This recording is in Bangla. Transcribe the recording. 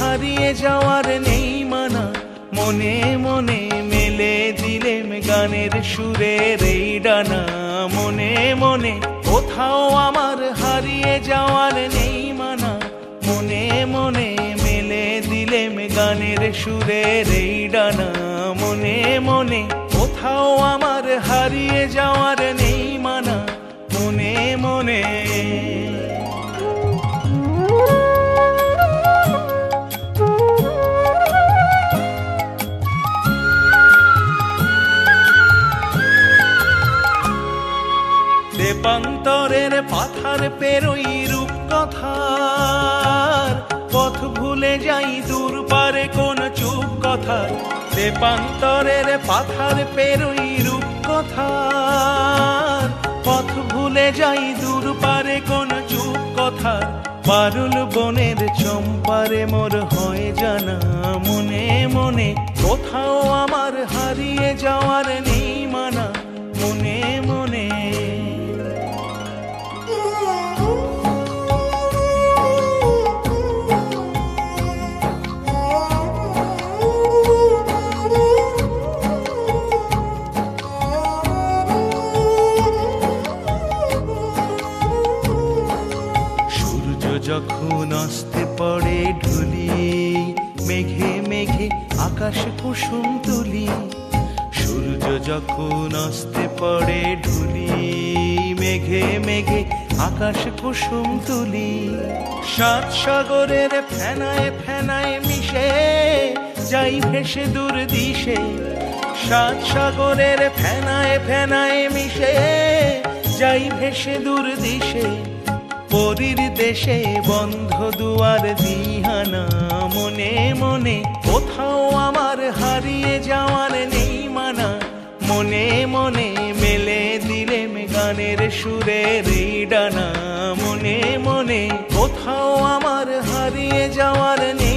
হারিয়ে যাওয়ার নেই মানা, মনে মনে মেলে দিলেম গানের সুরের এই ডানা। মনে মনে কোথাও আমার হারিয়ে যাওয়ার নেই মানা, মনে মনে মেলে দিলেম গানের সুরের এই ডানা। মনে মনে কোথাও আমার হারিয়ে যাওয়ার নেই মানা, মনে মনে। দেবান্তরের পাথার পেরোই রূপকথার, পথ ভুলে যাই দূর পারে কোন চুপ কথার। দেবান্তরের পাথার পেরোই রূপকথার, পথ ভুলে যাই দূর পারে কোন চুপ কথার। পারুল বনের চম্পারে মোর হয় জানা, মনে মনে কোথাও আমার হারিয়ে যাওয়ার নেই মানা, মনে মনে। যখন অস্তে পড়ে ঢুলি, মেঘে মেঘে আকাশ কুসুম তুলি। সূর্য যখন অস্তে পড়ে ঢুলি, মেঘে মেঘে আকাশ কুসুম তুলি। সাত সাগরের ফেনায় ফেনায় মিশে যাই ভেসে দূর দিশে। সাত সাগরের ফেনায় ফেনায় মিশে যাই ভেসে দূর দিশে। পরীর দেশে বন্ধ দুয়ার দিহানা, মনে মনে কোথাও আমার হারিয়ে যাওয়ার নেই মানা। মনে মনে মেলে দিলেম গানের সুরের এই ডানা, মনে মনে কোথাও আমার হারিয়ে যাওয়ার নেই।